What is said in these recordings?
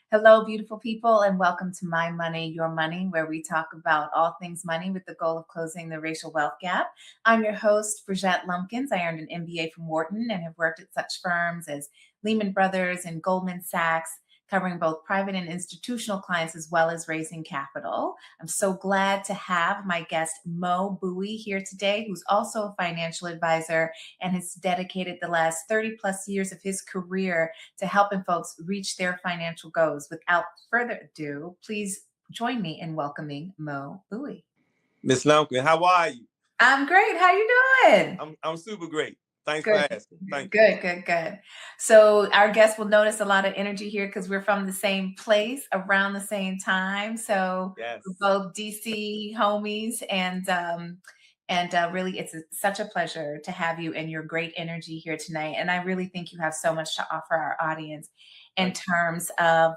Hello, beautiful people, and welcome to My Money, Your Money, where we talk about all things money with the goal of closing the racial wealth gap. I'm your host, Brigette Lumpkins. I earned an MBA from Wharton and have worked at such firms as Lehman Brothers and Goldman Sachs, covering both private and institutional clients as well as raising capital. I'm so glad to have my guest, Bowie, here today, who's also a financial advisor and has dedicated the last 30 plus years of his career to helping folks reach their financial goals. Without further ado, please join me in welcoming Bowie. Miss Lumpkin, how are you? I'm great. How you doing? I'm super great. Thanks Good. for asking. Thank you. Good. So our guests will notice a lot of energy here because we're from the same place around the same time. So yes. We're both DC homies, and really, it's such a pleasure to have you and your great energy here tonight. And I really think you have so much to offer our audience in terms of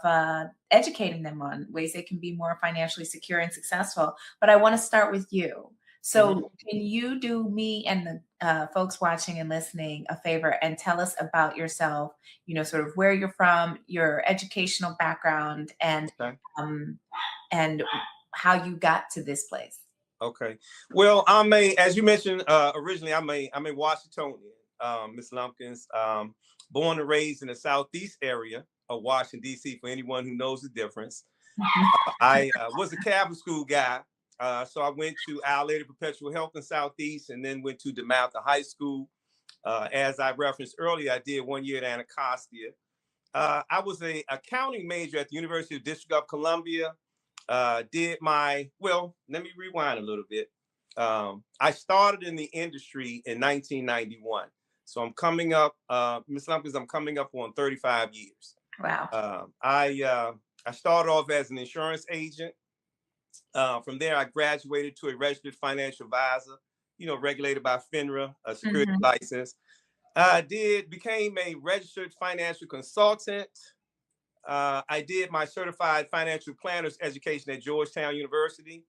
educating them on ways they can be more financially secure and successful. But I want to start with you. So can you do me and the folks watching and listening a favor and tell us about yourself, sort of where you're from, your educational background, and how you got to this place? Okay. Well, as you mentioned, originally I'm a Washingtonian, Miss Lumpkins, born and raised in the Southeast area of Washington, D.C., for anyone who knows the difference. I was a Catholic school guy. So I went to Our Lady Perpetual Health in Southeast and then went to DeMatha High School. As I referenced earlier, I did 1 year at Anacostia. I was an accounting major at the University of District of Columbia. Let me rewind a little bit. I started in the industry in 1991. So I'm coming up, Ms. Lumpkins, I'm coming up on 35 years. Wow. I started off as an insurance agent. From there, I graduated to a registered financial advisor, regulated by FINRA, a security license. Became a registered financial consultant. I did my certified financial planners education at Georgetown University.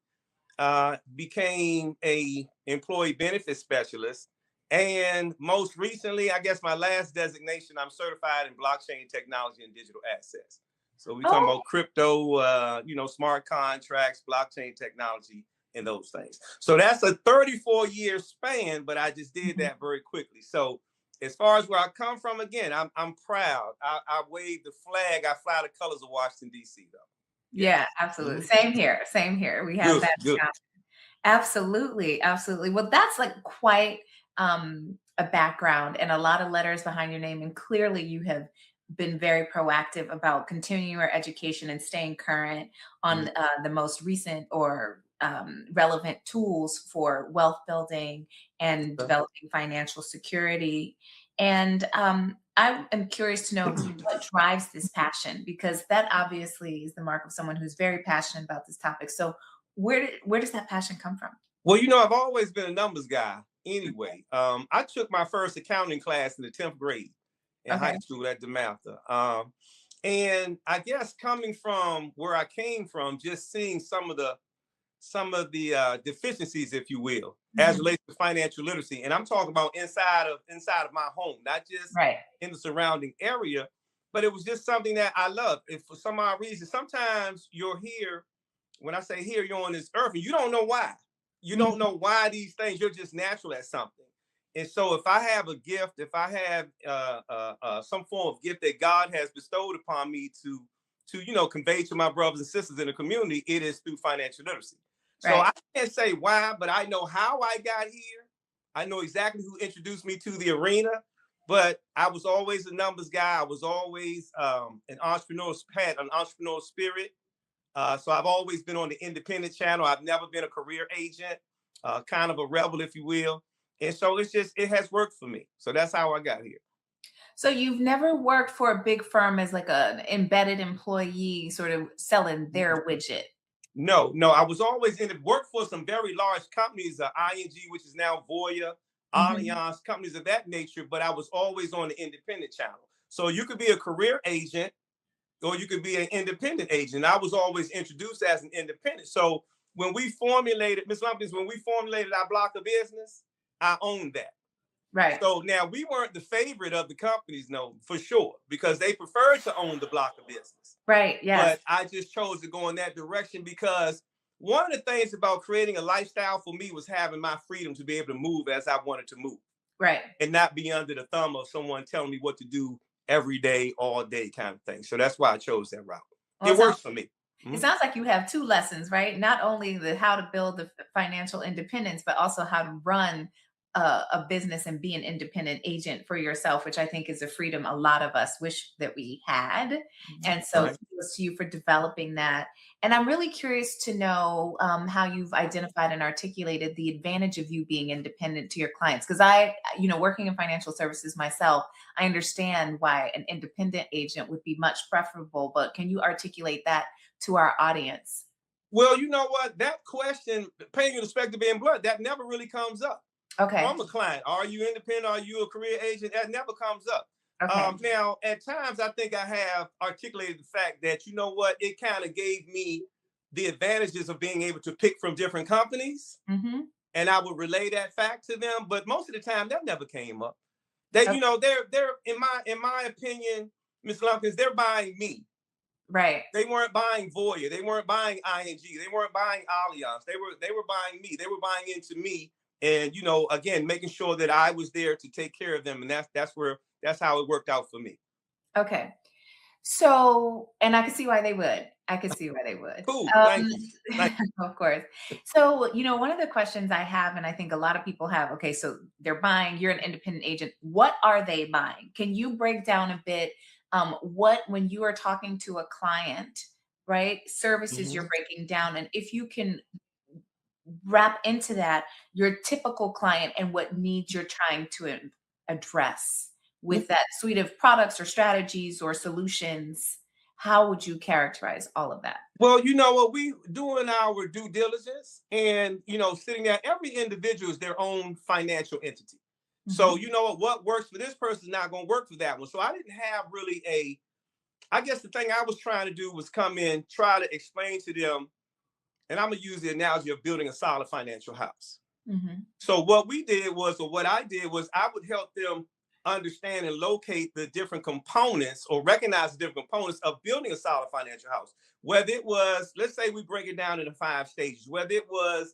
Became a employee benefit specialist. And most recently, I guess my last designation, I'm certified in blockchain technology and digital assets. So we're talking about crypto, smart contracts, blockchain technology, and those things. So that's a 34-year span, but I just did that very quickly. So as far as where I come from, again, I'm proud. I wave the flag. I fly the colors of Washington, D.C., though. Yeah, absolutely. Same here. We have that. Absolutely. Well, that's like quite a background and a lot of letters behind your name. And clearly you have been very proactive about continuing your education and staying current on the most recent or relevant tools for wealth building and developing financial security. And I am curious to know what drives this passion, because that obviously is the mark of someone who's very passionate about this topic. So where does that passion come from? Well, I've always been a numbers guy anyway. I took my first accounting class in the 10th grade in high school at DeMatha. And I guess coming from where I came from, just seeing some of the deficiencies, if you will, as relates to financial literacy. And I'm talking about inside of my home, not just in the surrounding area, but it was just something that I love. If for some odd reason, sometimes you're here, when I say here, you're on this earth and you don't know why. You don't know why these things, you're just natural at something. And so if I have a gift, if I have some form of gift that God has bestowed upon me to convey to my brothers and sisters in the community, it is through financial literacy. So I can't say why, but I know how I got here. I know exactly who introduced me to the arena, but I was always a numbers guy. I was always an entrepreneurial spirit. So I've always been on the independent channel. I've never been a career agent, kind of a rebel, if you will. And so it has worked for me. So that's how I got here. So you've never worked for a big firm as like an embedded employee, sort of selling their widget? No. I was always worked for some very large companies, ING, which is now Voya, Allianz, companies of that nature, but I was always on the independent channel. So you could be a career agent or you could be an independent agent. I was always introduced as an independent. So when we formulated, Ms. Lumpkins, when we formulated our block of business, I owned that. Right. So now we weren't the favorite of the companies, no, for sure, because they preferred to own the block of business. Right. Yes. But I just chose to go in that direction because one of the things about creating a lifestyle for me was having my freedom to be able to move as I wanted to move. Right. And not be under the thumb of someone telling me what to do every day, all day kind of thing. So that's why I chose that route. Well, It works for me. it sounds like you have two lessons, right? Not only the how to build the financial independence, but also how to run a business and be an independent agent for yourself, which I think is a freedom a lot of us wish that we had. And so Right. kudos to you for developing that. And I'm really curious to know how you've identified and articulated the advantage of you being independent to your clients. Because working in financial services myself, I understand why an independent agent would be much preferable. But can you articulate that to our audience? Well, you know what? That question, paying respect to being blunt, that never really comes up. Okay. From a client, are you independent? Are you a career agent? That never comes up. Okay. Now, at times, I think I have articulated the fact that, you know what, it kind of gave me the advantages of being able to pick from different companies. Mm-hmm. And I would relay that fact to them. But most of the time, that never came up. That, Okay. they're in my opinion, Ms. Lumpkins, they're buying me. Right. They weren't buying Voya. They weren't buying ING. They weren't buying Allianz. They were buying me. They were buying into me. And again, making sure that I was there to take care of them. And that's how it worked out for me. Okay. So, and I can see why they would. I could see why they would. Cool. Thank you. Thank you. Of course. So, one of the questions I have, and I think a lot of people have, okay, so they're buying, you're an independent agent. What are they buying? Can you break down a bit when you are talking to a client, right? Services you're Mhm. breaking down. And if you can wrap into that your typical client and what needs you're trying to address with that suite of products or strategies or solutions, how would you characterize all of that? Well, you know what, we doing our due diligence and sitting there, every individual is their own financial entity. So Mhm. what works for this person is not going to work for that one. So I didn't have really I guess the thing I was trying to do was come in, try to explain to them, and I'm gonna use the analogy of building a solid financial house. Mhm. So what I did was I would help them understand and locate the different components or recognize the different components of building a solid financial house. Whether it was, let's say we break it down into 5 stages, whether it was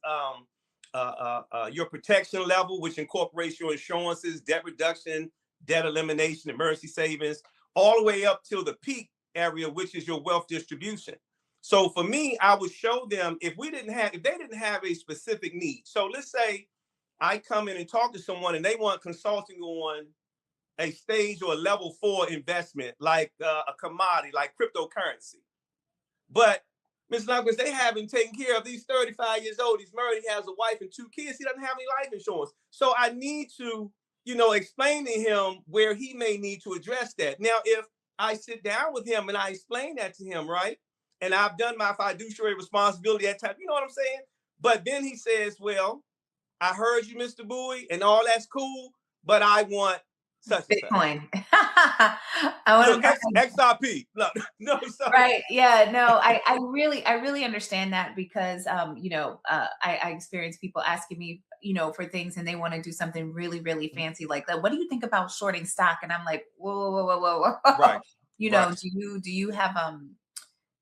your protection level, which incorporates your insurances, debt reduction, debt elimination, emergency savings, all the way up till the peak area, which is your wealth distribution. So for me, I would show them if they didn't have a specific need. So let's say I come in and talk to someone and they want consulting on a stage or a level 4 investment, like a commodity, like cryptocurrency. But Ms. Lumpkins, they haven't taken care of. These 35 years old. He's married. He has a wife and 2 kids. He doesn't have any life insurance. So I need to, explain to him where he may need to address that. Now, if I sit down with him and I explain that to him, right? And I've done my fiduciary responsibility at time, you know what I'm saying? But then he says, well, I heard you, Mr. Bowie, and all that's cool, but I want such and such. Bitcoin. I want Look, to XRP. No, no, so right. Yeah. No, I really understand that because, I experience people asking me, for things and they want to do something really, really fancy like that. What do you think about shorting stock? And I'm like, whoa, whoa, whoa, whoa, whoa, whoa. right, right.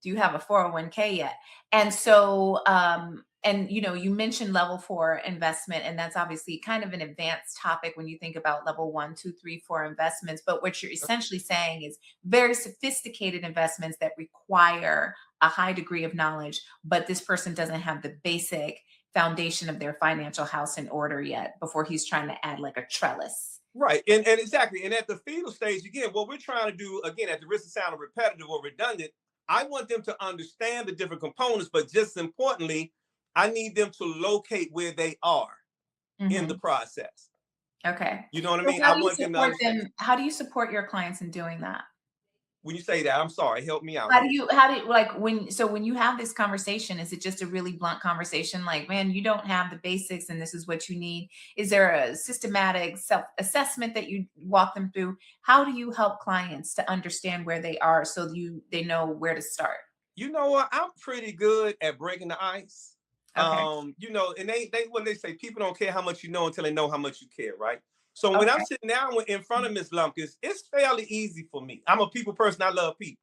Do you have a 401k yet? And so, and you mentioned level 4 investment, and that's obviously kind of an advanced topic when you think about level 1, 2, 3, 4 investments. But what you're essentially saying is very sophisticated investments that require a high degree of knowledge, but this person doesn't have the basic foundation of their financial house in order yet before he's trying to add like a trellis. Right. And exactly. And at the fetal stage, again, what we're trying to do, again, at the risk of sounding repetitive or redundant, I want them to understand the different components, but just importantly, I need them to locate where they are in the Mhm. process. Okay. You know what I So mean? how I do you want them to support understand. them? How do you support your clients in doing that? When you say that, I'm sorry, help me out How here. do you like when you have this conversation, is it just a really blunt conversation like, man, you don't have the basics and this is what you need? Is there a systematic self-assessment that you walk them through? How do you help clients to understand where they are so they know where to start? You know what? I'm pretty good at breaking the ice. Okay. And they when they say people don't care how much you know until they know how much you care, right? So when I'm Okay. sitting down in front of Miss Lumpkins, it's fairly easy for me. I'm a people person. I love people.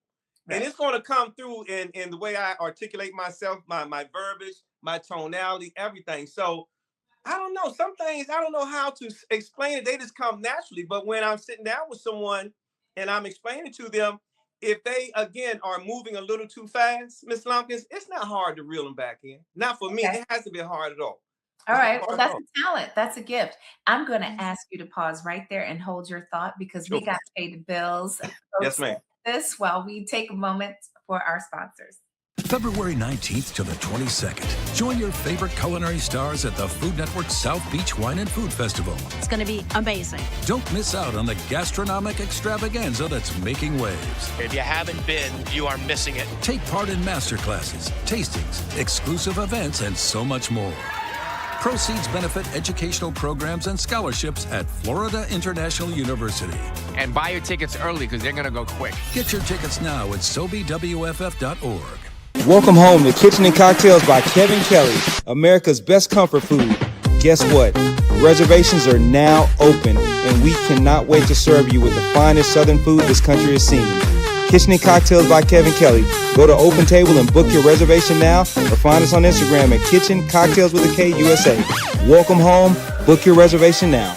And Right. it's going to come through in the way I articulate myself, my verbiage, my tonality, everything. So I don't know. Some things I don't know how to explain it. They just come naturally. But when I'm sitting down with someone and I'm explaining to them, if they again are moving a little too fast, Miss Lumpkins, it's not hard to reel them back in. Not for me. Okay. It hasn't been hard at all. All It's not right. Well, hard at that's all. a talent. That's a gift. I'm going to ask you to pause right there and hold your thought because we Sure. got to pay the bills. Yes, Folks, ma'am. this while we take a moment for our sponsors. February 19th to the 22nd. Join your favorite culinary stars at the Food Network South Beach Wine and Food Festival. It's going to be amazing. Don't miss out on the gastronomic extravaganza that's making waves. If you haven't been, you are missing it. Take part in masterclasses, tastings, exclusive events, and so much more. Proceeds benefit educational programs and scholarships at Florida International University. And buy your tickets early because they're going to go quick. Get your tickets now at SoBWFF.org. Welcome home to Kitchen and Cocktails by Kevin Kelly, America's best comfort food. Guess what? Reservations are now open, and we cannot wait to serve you with the finest Southern food this country has seen. Kitchen and Cocktails by Kevin Kelly. Go to Open Table and book your reservation now, or find us on Instagram at Kitchen Cocktails with a K USA. Welcome home. Book your reservation now.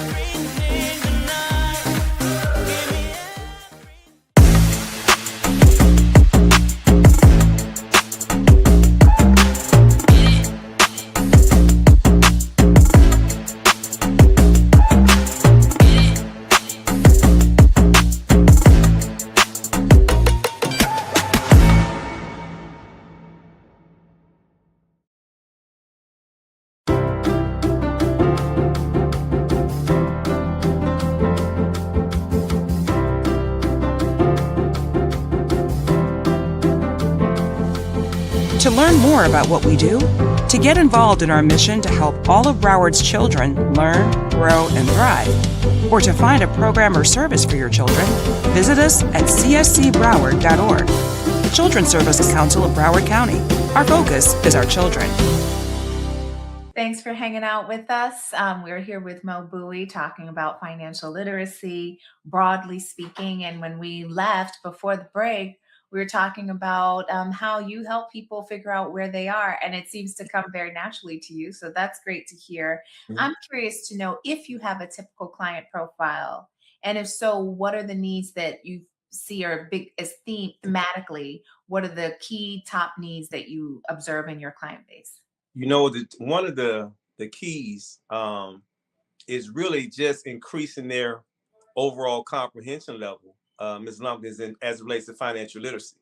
To learn more about what we do, to get involved in our mission to help all of Broward's children learn, grow, and thrive, or to find a program or service for your children, visit us at cscbroward.org. Children's Services Council of Broward County. Our focus is our children. Thanks for hanging out with us. We're here with Mo Bowie talking about financial literacy, broadly speaking. And when we left before the break, we were talking about how you help people figure out where they are. And it seems to come very naturally to you. So that's great to hear. Mhm. I'm curious to know if you have a typical client profile. And if so, what are the needs that you see are big as thematically? What are the key top needs that you observe in your client base? You know, one of the keys is really just increasing their overall comprehension level, Ms. Lumpkins, as it relates to financial literacy.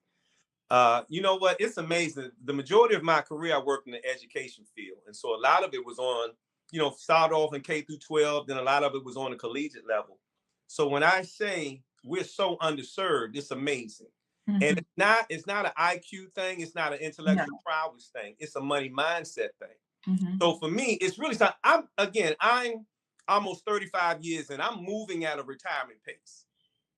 You know what? It's amazing. The majority of my career, I worked in the education field. And so a lot of it was on, started off in K through 12, then a lot of it was on the collegiate level. So when I say we're so underserved, it's amazing. Mm-hmm. And it's not an IQ thing. It's not an intellectual prowess thing. It's a money mindset thing. Mm-hmm. So for me, it's really something. I'm almost 35 years and I'm moving at a retirement pace,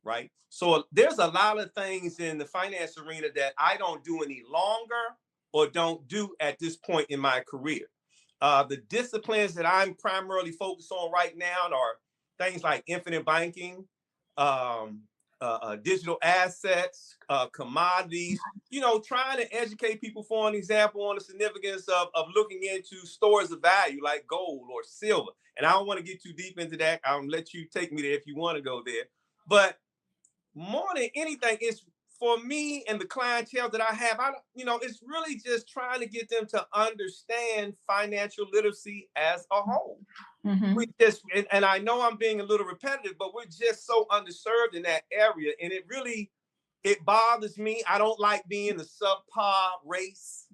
right? So there's a lot of things in the finance arena that I don't do any longer or don't do at this point in my career. The disciplines that I'm primarily focused on right now are things like infinite banking, digital assets, commodities, trying to educate people, for an example, on the significance of looking into stores of value like gold or silver. And I don't want to get too deep into that. I'll let you take me there if you want to go there. But more than anything, it's for me and the clientele that I have, it's really just trying to get them to understand financial literacy as a whole. Mm-hmm. And I know I'm being a little repetitive, but we're just so underserved in that area. And it bothers me. I don't like being the subpar race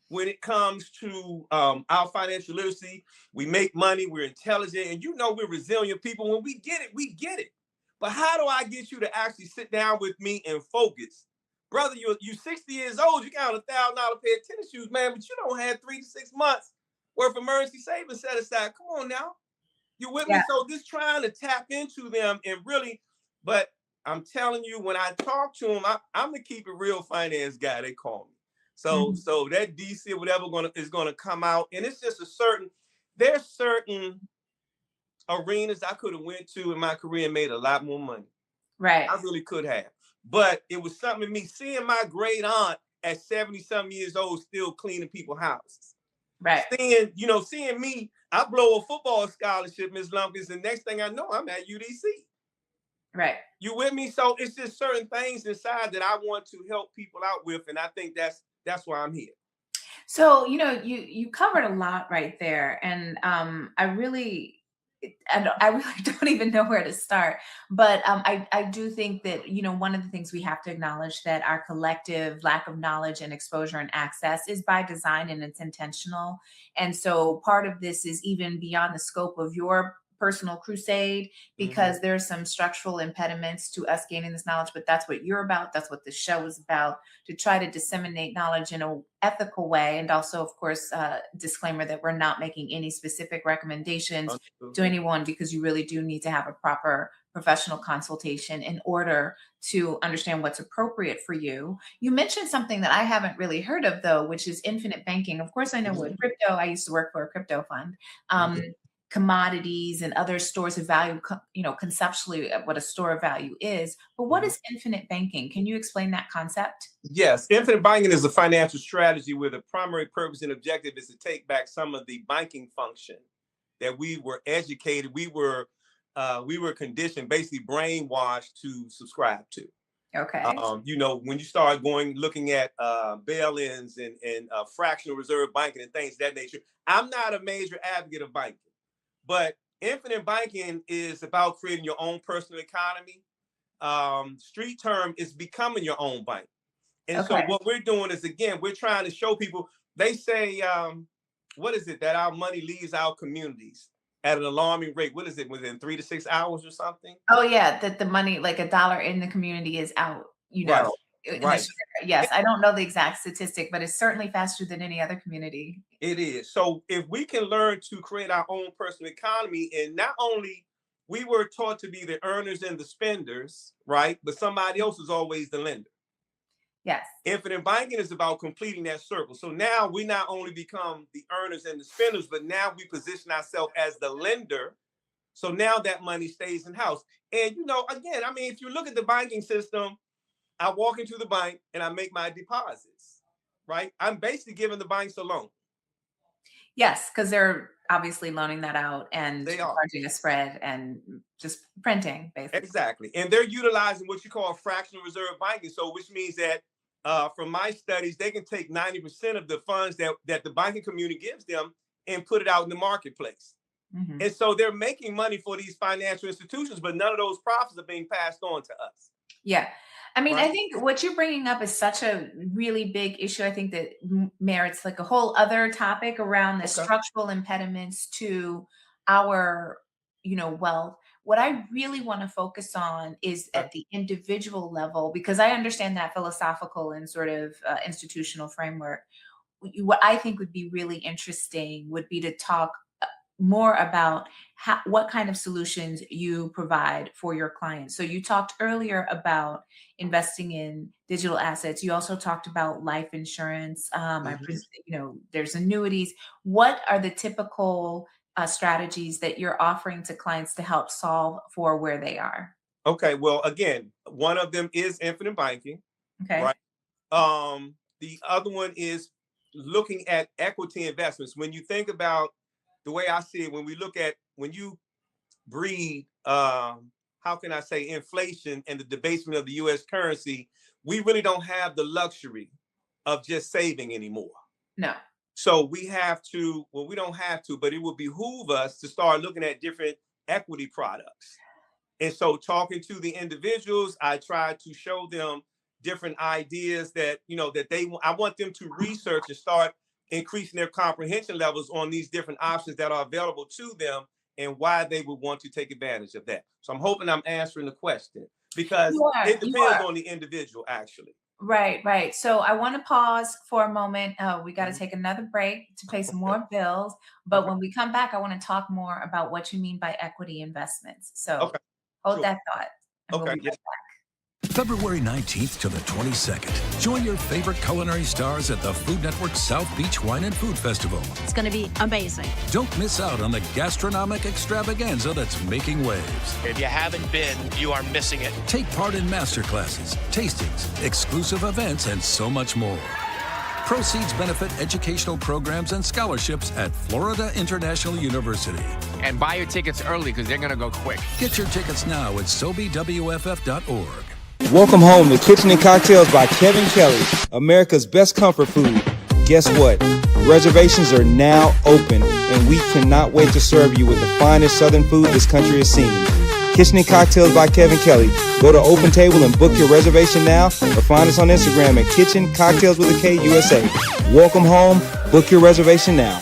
when it comes to our financial literacy. We make money, we're intelligent, and we're resilient people. When we get it, we get it. But how do I get you to actually sit down with me and focus? Brother, you 60 years old, you got $1,000 pair of tennis shoes, man, but you don't have 3 to 6 months worth of emergency savings set aside. Come on now. You with me? So this trying to tap into them and really, but I'm telling you, when I talk to them, I'm the keep it real finance guy, they call me. So that DC or whatever is gonna come out. And it's just there's certain arenas I could have went to in my career and made a lot more money. Right. I really could have. But it was something in me seeing my great aunt at 70-something years old still cleaning people's houses. Right. Seeing me, I blow a football scholarship, Ms. Lumpkins, and next thing I know, I'm at UDC. Right. You with me? So it's just certain things inside that I want to help people out with. And I think that's why I'm here. So, you covered a lot right there. And I really don't even know where to start. But I do think that, one of the things we have to acknowledge that our collective lack of knowledge and exposure and access is by design, and it's intentional. And so part of this is even beyond the scope of your personal crusade, because there's some structural impediments to us gaining this knowledge, but that's what you're about. That's what the show is about, to try to disseminate knowledge in an ethical way. And also, of course, disclaimer that we're not making any specific recommendations to anyone, because you really do need to have a proper professional consultation in order to understand what's appropriate for you. You mentioned something that I haven't really heard of, though, which is infinite banking. Of course, I know what crypto, I used to work for a crypto fund. Commodities and other stores of value, conceptually what a store of value is. But what is infinite banking? Can you explain that concept? Yes, infinite banking is a financial strategy where the primary purpose and objective is to take back some of the banking function that we were educated, we were conditioned, basically brainwashed to subscribe to. Okay. When you start looking at bail-ins and fractional reserve banking and things of that nature, I'm not a major advocate of banking. But infinite banking is about creating your own personal economy. Street term is becoming your own bank. And so what we're doing is, again, we're trying to show people, they say, what is it, that our money leaves our communities at an alarming rate? What is it, within 3 to 6 hours or something? Oh, yeah, that the money, like $1 in the community, is out, Right. Yes, I don't know the exact statistic, but it's certainly faster than any other community. It is. So if we can learn to create our own personal economy, and not only we were taught to be the earners and the spenders, right? But somebody else is always the lender. Yes. Infinite banking is about completing that circle. So now we not only become the earners and the spenders, but now we position ourselves as the lender. So now that money stays in house. And, again, if you look at the banking system, I walk into the bank and I make my deposits, right? I'm basically giving the banks a loan. Yes, because they're obviously loaning that out and They are charging a spread and just printing, basically. Exactly. And they're utilizing what you call fractional reserve banking. So which means that from my studies, they can take 90% of the funds that the banking community gives them and put it out in the marketplace. And so they're making money for these financial institutions, but none of those profits are being passed on to us. Yeah. Right. I think what you're bringing up is such a really big issue. I think that merits like a whole other topic around the structural impediments to our, wealth. What I really want to focus on is at the individual level, because I understand that philosophical and sort of institutional framework. What I think would be really interesting would be to talk more about what kind of solutions you provide for your clients. So you talked earlier about investing in digital assets. You also talked about life insurance. There's annuities. What are the typical strategies that you're offering to clients to help solve for where they are? Okay. Well, again, one of them is infinite banking. Okay. Right. The other one is looking at equity investments. When you think about the way I see it, when you breed, how can I say, inflation and the debasement of the U.S. currency, we really don't have the luxury of just saving anymore. No. So we have to, well, we don't have to, but it would behoove us to start looking at different equity products. And so talking to the individuals, I try to show them different ideas that, I want them to research and start increasing their comprehension levels on these different options that are available to them and why they would want to take advantage of that. So I'm hoping I'm answering the question, because it depends on the individual, actually. Right, right. So I want to pause for a moment. We got to take another break to pay some more bills. But when we come back, I want to talk more about what you mean by equity investments. So hold that thought. And we'll be right back. February 19th to the 22nd. Join your favorite culinary stars at the Food Network South Beach Wine and Food Festival. It's going to be amazing. Don't miss out on the gastronomic extravaganza that's making waves. If you haven't been, you are missing it. Take part in masterclasses, tastings, exclusive events, and so much more. Proceeds benefit educational programs and scholarships at Florida International University. And buy your tickets early because they're going to go quick. Get your tickets now at SoBWFF.org. Welcome home to Kitchen and Cocktails by Kevin Kelly, America's best comfort food. Guess what? Reservations are now open, and we cannot wait to serve you with the finest Southern food this country has seen. Kitchen and Cocktails by Kevin Kelly. Go to Open Table and book your reservation now, or find us on Instagram at Kitchen Cocktails with a K USA. Welcome home. Book your reservation now.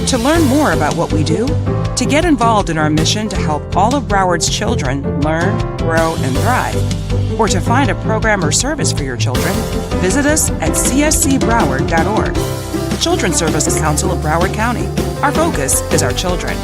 To learn more about what we do, to get involved in our mission to help all of Broward's children learn, grow, and thrive, or to find a program or service for your children, visit us at cscbroward.org. The Children's Services Council of Broward County. Our focus is our children.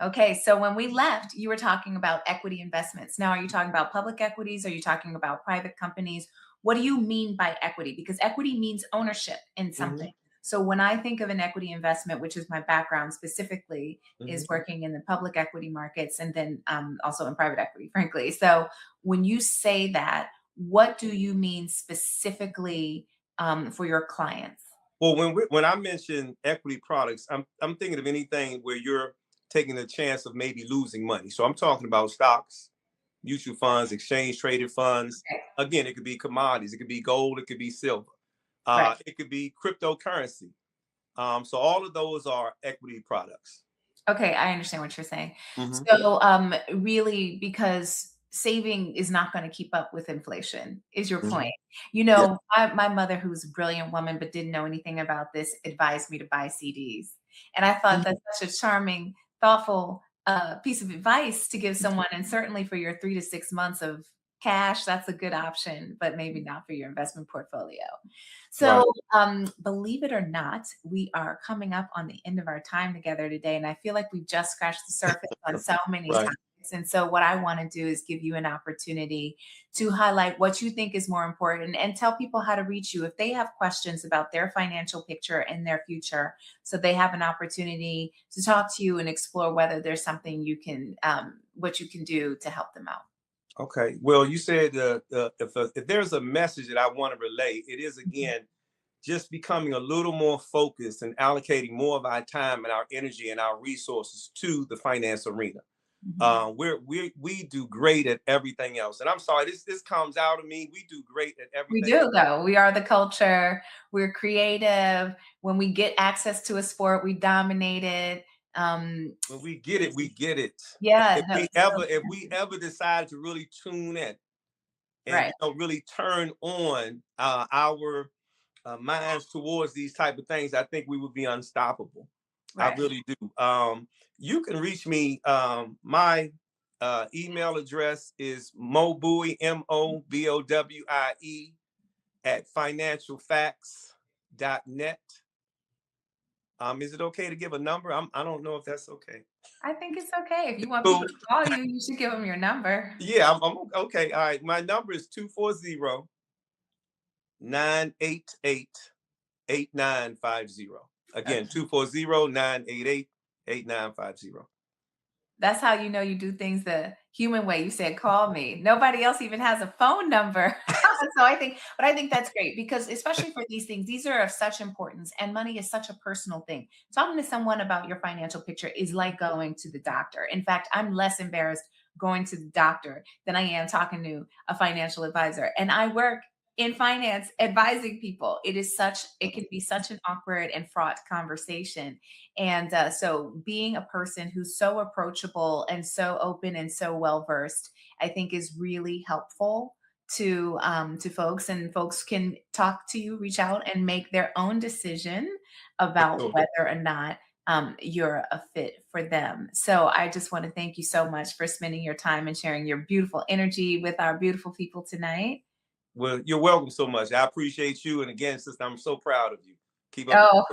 Okay, so when we left, you were talking about equity investments. Now, are you talking about public equities? Are you talking about private companies? What do you mean by equity? Because equity means ownership in something. So when I think of an equity investment, which is my background specifically, is working in the public equity markets and then also in private equity, frankly. So when you say that, what do you mean specifically for your clients? Well, when I mention equity products, I'm thinking of anything where you're taking a chance of maybe losing money. So I'm talking about stocks, mutual funds, exchange traded funds. Again, it could be commodities, it could be gold, it could be silver. It could be cryptocurrency. So all of those are equity products. Okay, I understand what you're saying. So really, because saving is not going to keep up with inflation, is your point. You know, my mother, who was a brilliant woman but didn't know anything about this, advised me to buy CDs. And I thought that's such a charming, thoughtful piece of advice to give someone. And certainly for your 3 to 6 months of cash, that's a good option, but maybe not for your investment portfolio. So believe it or not, we are coming up on the end of our time together today. And I feel like we've just scratched the surface on so many topics. And so what I want to do is give you an opportunity to highlight what you think is more important and tell people how to reach you if they have questions about their financial picture and their future. So they have an opportunity to talk to you and explore whether there's something you can, what you can do to help them out. Okay. Well, you said if there's a message that I want to relay, it is, again, just becoming a little more focused and allocating more of our time and our energy and our resources to the finance arena. We do great at everything else. And I'm sorry, this comes out of me. We do great at everything. We do, though. We are the culture. We're creative. When we get access to a sport, we dominate it. When we get it, we get it. Yeah. If we ever decide to really tune in and really turn on our minds towards these type of things, I think we would be unstoppable. I really do. You can reach me. My email address is Bowie, MOBOWIE @financialfacts.net. Is it okay to give a number? I don't know if that's okay. I think it's okay. If you want people to call you, you should give them your number. Yeah, I'm okay. All right. My number is 240-988-8950. Again, 240-988-8950. That's how you know you do things the human way. You said, call me. Nobody else even has a phone number. So I think that's great because especially for these things, these are of such importance and money is such a personal thing. Talking to someone about your financial picture is like going to the doctor. In fact, I'm less embarrassed going to the doctor than I am talking to a financial advisor. And I work in finance advising people. It can be such an awkward and fraught conversation. And so being a person who's so approachable and so open and so well versed, I think is really helpful to folks, and folks can talk to you, reach out and make their own decision about whether or not you're a fit for them. So I just want to thank you so much for spending your time and sharing your beautiful energy with our beautiful people tonight. Well, you're welcome so much. I appreciate you. And again, sister, I'm so proud of you. Keep up. Oh,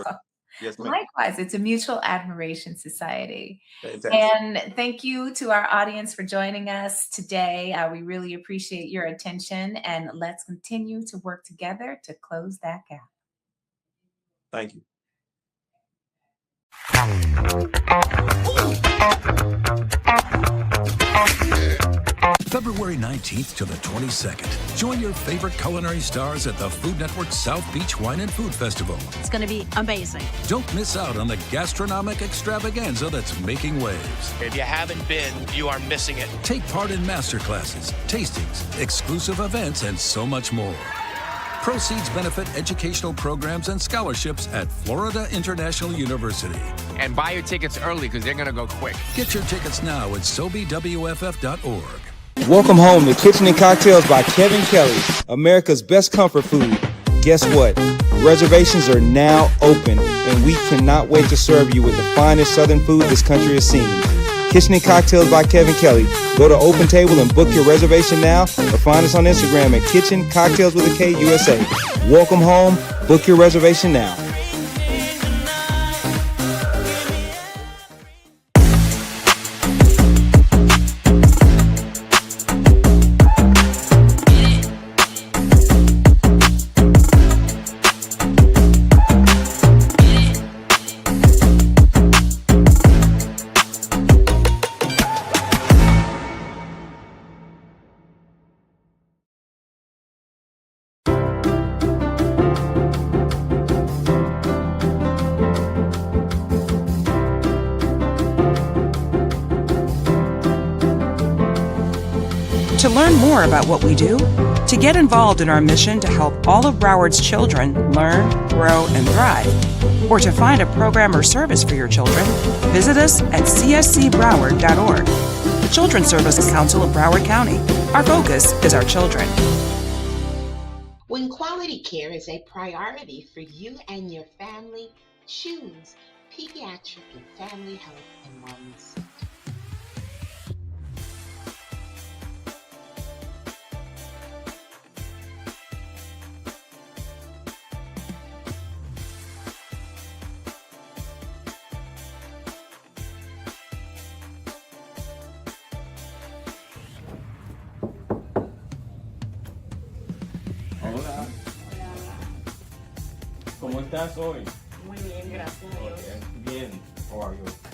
yes, ma'am. Likewise, it's a mutual admiration society. Fantastic. And thank you to our audience for joining us today. We really appreciate your attention, and let's continue to work together to close that gap. Thank you. February 19th to the 22nd. Join your favorite culinary stars at the Food Network's South Beach Wine and Food Festival. It's going to be amazing. Don't miss out on the gastronomic extravaganza that's making waves. If you haven't been, you are missing it. Take part in masterclasses, tastings, exclusive events, and so much more. Proceeds benefit educational programs and scholarships at Florida International University. And buy your tickets early because they're going to go quick. Get your tickets now at SoBWFF.org. Welcome home to Kitchen and Cocktails by Kevin Kelly, America's best comfort food. Guess what? Reservations are now open, and we cannot wait to serve you with the finest Southern food this country has seen. Kitchen and Cocktails by Kevin Kelly. Go to Open Table and book your reservation now, or find us on Instagram at Kitchen Cocktails with a K USA. Welcome home. Book your reservation now. To learn more about what we do, to get involved in our mission to help all of Broward's children learn, grow, and thrive, or to find a program or service for your children, visit us at cscbroward.org. The Children's Services Council of Broward County. Our focus is our children. When quality care is a priority for you and your family, choose Pediatric and Family Health and Wellness Center. Hola. ¿Cómo estás hoy? Muy bien, gracias a Dios. Bien. How are you?